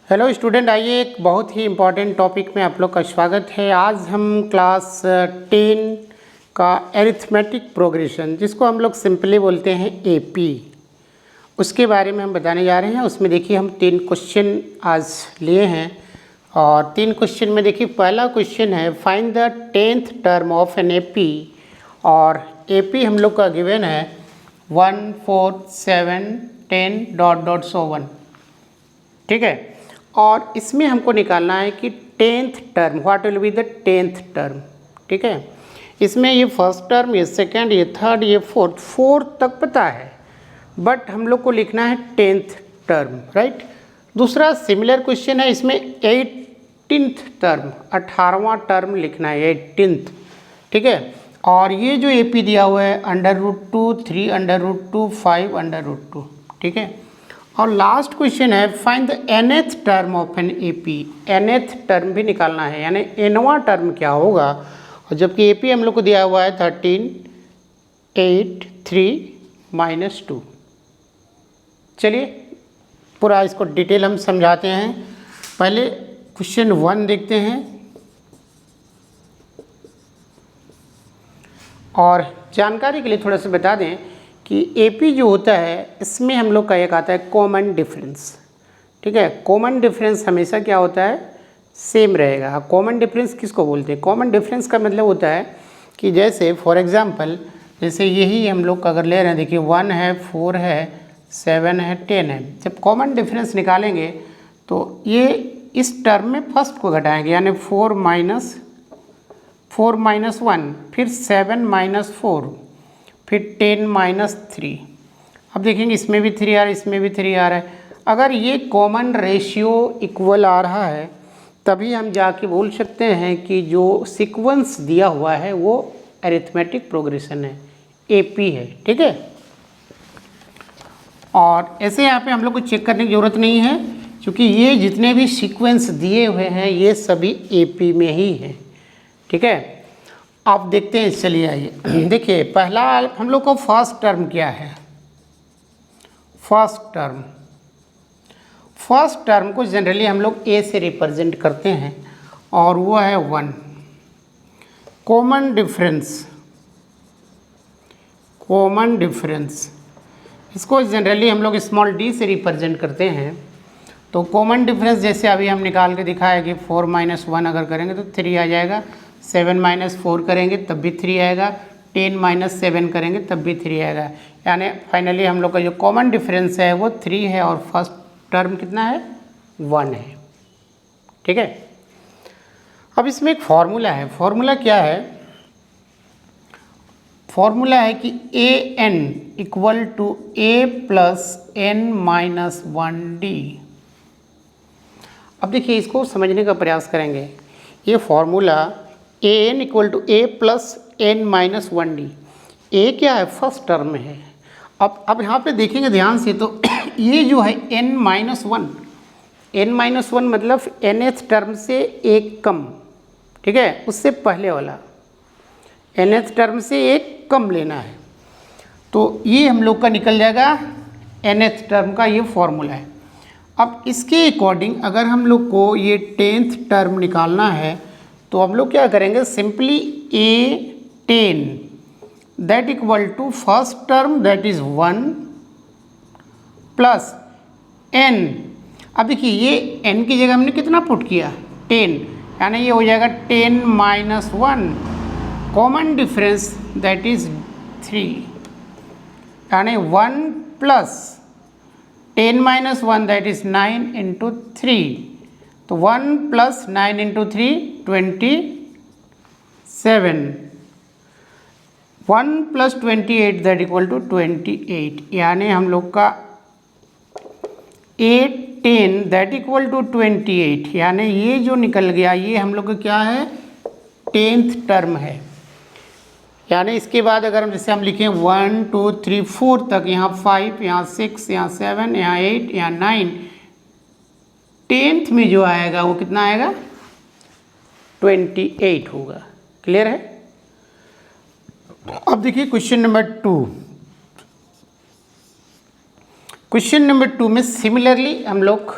Hello student, आइए एक बहुत ही इम्पॉर्टेंट टॉपिक में आप लोग का स्वागत है। आज हम क्लास 10 का एरिथमेटिक प्रोग्रेशन, जिसको हम लोग सिंपली बोलते हैं एपी, उसके बारे में हम बताने जा रहे हैं। उसमें देखिए हम 3 क्वेश्चन आज लिए हैं और 3 क्वेश्चन में देखिए पहला क्वेश्चन है find the 10th term of an AP. और एपी हम लोग का गिवन है 1 4 7 10 डॉट डॉट सो 1, ठीक है। और इसमें हमको निकालना है कि 10th term, what will be the 10th term, ठीक है। इसमें ये फर्स्ट टर्म, ये सेकंड, ये थर्ड, ये फोर्थ तक पता है, बट हम लोग को लिखना है 10th टर्म, राइट। दूसरा सिमिलर क्वेश्चन है, इसमें 18th टर्म, 18वां टर्म लिखना है, 18th, ठीक है। और ये जो एपी दिया हुआ है √2, 3 √2, 5 √2, ठीक है। और लास्ट क्वेश्चन है find the nth term of an AP. nth term भी निकालना है, यानी nवां टर्म क्या होगा। और जबकि एपी हम लोग को दिया हुआ है 13 8 3 -2। चलिए पूरा इसको डिटेल हम समझाते हैं। पहले क्वेश्चन 1 देखते हैं। और जानकारी के लिए थोड़ा सा बता दें कि एपी जो होता है इसमें हम लोग का एक आता है कॉमन डिफरेंस, ठीक है। कॉमन डिफरेंस हमेशा क्या होता है, सेम रहेगा। कॉमन डिफरेंस किसको बोलते हैं? कॉमन डिफरेंस का मतलब होता है कि जैसे फॉर एग्जांपल, जैसे यही हम लोग अगर ले रहे हैं, देखिए 1 है, 4 है, 7 है, 10 है। जब कॉमन डिफरेंस निकालेंगे तो ये इस टर्म में फर्स्ट को घटाएंगे, यानी 4 - 1, फिर 7 - 4, फिर 10 - 3। अब देखेंगे इसमें भी 3 आ रहा है, इसमें भी 3 आ रहा है। अगर ये कॉमन रेशियो इक्वल आ रहा है तभी हम जाके बोल सकते हैं कि जो सीक्वेंस दिया हुआ है वो अरिथमेटिक प्रोग्रेशन है, एपी है, ठीक है। और ऐसे यहाँ पे हम लोग को चेक करने की ज़रूरत नहीं है, क्योंकि ये जितने भी सीक्वेंस दिए हुए हैं ये सभी एपी में ही हैं, ठीक है। आप देखते हैं, चलिए आइए देखिए पहला हम लोग को फर्स्ट टर्म क्या है। फर्स्ट टर्म को जनरली हम लोग ए से रिप्रेजेंट करते हैं और वो है 1। कॉमन डिफरेंस इसको जनरली हम लोग स्मॉल डी से रिप्रेजेंट करते हैं। तो कॉमन डिफरेंस जैसे अभी हम निकाल के दिखाया कि 4 - 1 अगर करेंगे तो 3 आ जाएगा, 7 - 4 करेंगे तब भी 3 आएगा, 10 - 7 करेंगे तब भी 3 आएगा। यानी फाइनली हम लोग का जो कॉमन डिफरेंस है वो 3 है और फर्स्ट टर्म कितना है, 1 है, ठीक है। अब इसमें एक फॉर्मूला है। फॉर्मूला क्या है? फॉर्मूला है कि an = a + n - 1d। अब देखिए इसको समझने का प्रयास करेंगे। ये formula an = a + n - 1d, a क्या है, फर्स्ट टर्म है। अब यहाँ पे देखेंगे ध्यान से तो ये जो है n - 1 मतलब nth टर्म से एक कम, ठीक है, उससे पहले वाला nth टर्म से एक कम लेना है। तो ये हम लोग का निकल जाएगा nth टर्म का, ये फॉर्मूला है। अब इसके अकॉर्डिंग अगर हम लोग को ये 10th टर्म निकालना है तो हम लोग क्या करेंगे, simply a10 that equal to first term that is 1 plus n। अब देखिए ये n की जगह हमने कितना पुट किया, 10, यानी ये हो जाएगा 10 - 1, कॉमन डिफरेंस दैट इज 3, यानी 1 प्लस 10 - 1 दैट इज 9 × 3। तो 1 + 9 × 3 27, 1 + 28 दैट इक्वल टू 28, यानी हम लोग का 810 दैट इक्वल टू 28, यानी ये जो निकल गया ये हम लोग का क्या है, 10th टर्म है। यानी इसके बाद अगर हम जैसे हम लिखें 1 2 3 4 तक, यहाँ 5, यहाँ 6, यहाँ 7, यहाँ 8, यहाँ 9, 10th में जो आएगा वो कितना आएगा, 28 होगा। क्लियर है? अब देखिए क्वेश्चन नंबर 2। क्वेश्चन नंबर 2 में सिमिलरली हम लोग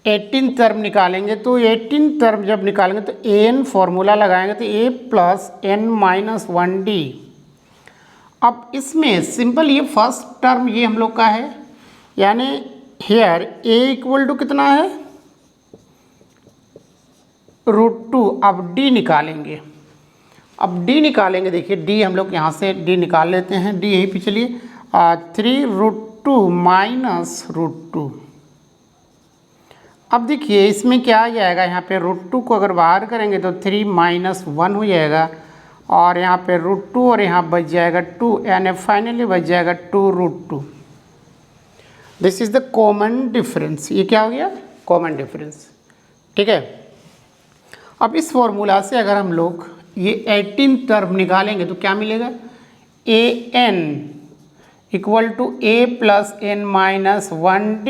18 टर्म निकालेंगे, तो 18 टर्म जब निकालेंगे तो an फॉर्मूला लगाएंगे तो a plus n minus 1d। अब इसमें सिंपल ये फर्स्ट टर्म ये हम लोग का है, यानी हेयर a इक्वल टू कितना है √2। अब d निकालेंगे, अब d निकालेंगे, देखिए d हम लोग यहाँ से d निकाल लेते हैं, d यहीं पे चलिए 3√2 माइनस √2। अब देखिए इसमें क्या आ जाएगा, यहाँ पे √2 को अगर बाहर करेंगे तो 3 माइनस 1 हो जाएगा, और यहाँ पे √2 और यहाँ बच जाएगा 2, यानी फाइनली बच जाएगा 2√2। This is the common difference. ये क्या हो गया, कॉमन डिफरेंस। ठीक है, अब इस फॉर्मूला से अगर हम लोग ये 18 टर्म निकालेंगे तो क्या मिलेगा, an equal to a plus n minus 1d,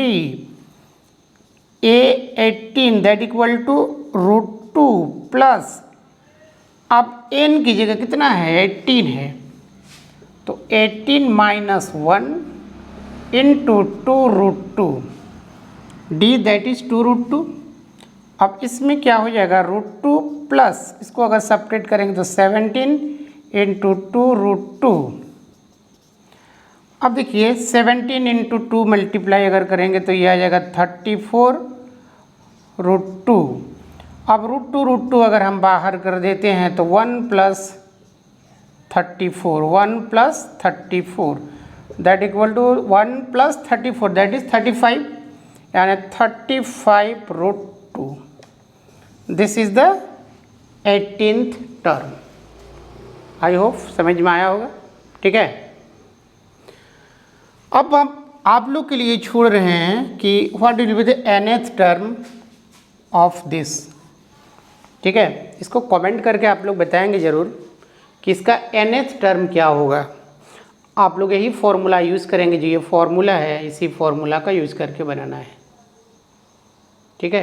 a18 that equal to √2 plus, अब n की जगह कितना है 18 है, तो 18 minus 1 into 2√2 d that is 2√2। अब इसमें क्या हो जाएगा √2 प्लस, इसको अगर सेपरेट करेंगे तो 17 इंटू 2√2। अब देखिए 17 इंटू 2 मल्टीप्लाई अगर करेंगे तो ये आ जाएगा 34√2। अब √2 अगर हम बाहर कर देते हैं तो 1 plus 34 that equal to 1 plus 34 that is 35, यानी 35√2। This is the 18th term. I hope समझ में आया होगा। ठीक है, अब हम आप लोग के लिए छोड़ रहे हैं कि what will be the nth term of this. ठीक है, इसको कमेंट करके आप लोग बताएंगे ज़रूर कि इसका nth टर्म क्या होगा। आप लोग यही फॉर्मूला यूज़ करेंगे, जो ये फॉर्मूला है इसी फॉर्मूला का यूज़ करके बनाना है। ठीक है,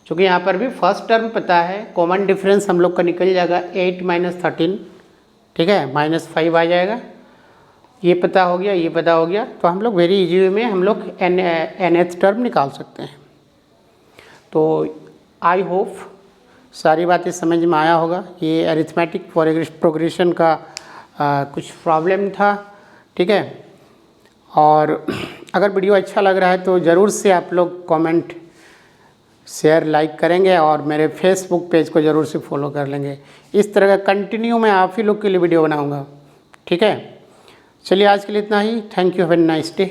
क्योंकि यहाँ पर भी फर्स्ट टर्म पता है, कॉमन डिफरेंस हम लोग का निकल जाएगा 8 माइनस 13। ठीक है, -5 आ जाएगा, ये पता हो गया, ये पता हो गया, तो हम लोग वेरी इजी वे में हम लोग nth टर्म निकाल सकते हैं। तो आई होप सारी बातें समझ में आया होगा। ये अरिथमेटिक प्रोग्रेशन का कुछ प्रॉब्लम था। ठीक है, और अगर वीडियो अच्छा लग रहा है तो ज़रूर से आप लोग कमेंट शेयर लाइक करेंगे, और मेरे फेसबुक पेज को ज़रूर से फॉलो कर लेंगे। इस तरह का कंटिन्यू मैं आप ही लोग के लिए वीडियो बनाऊंगा। ठीक है, चलिए आज के लिए इतना ही। Thank you, have a nice day.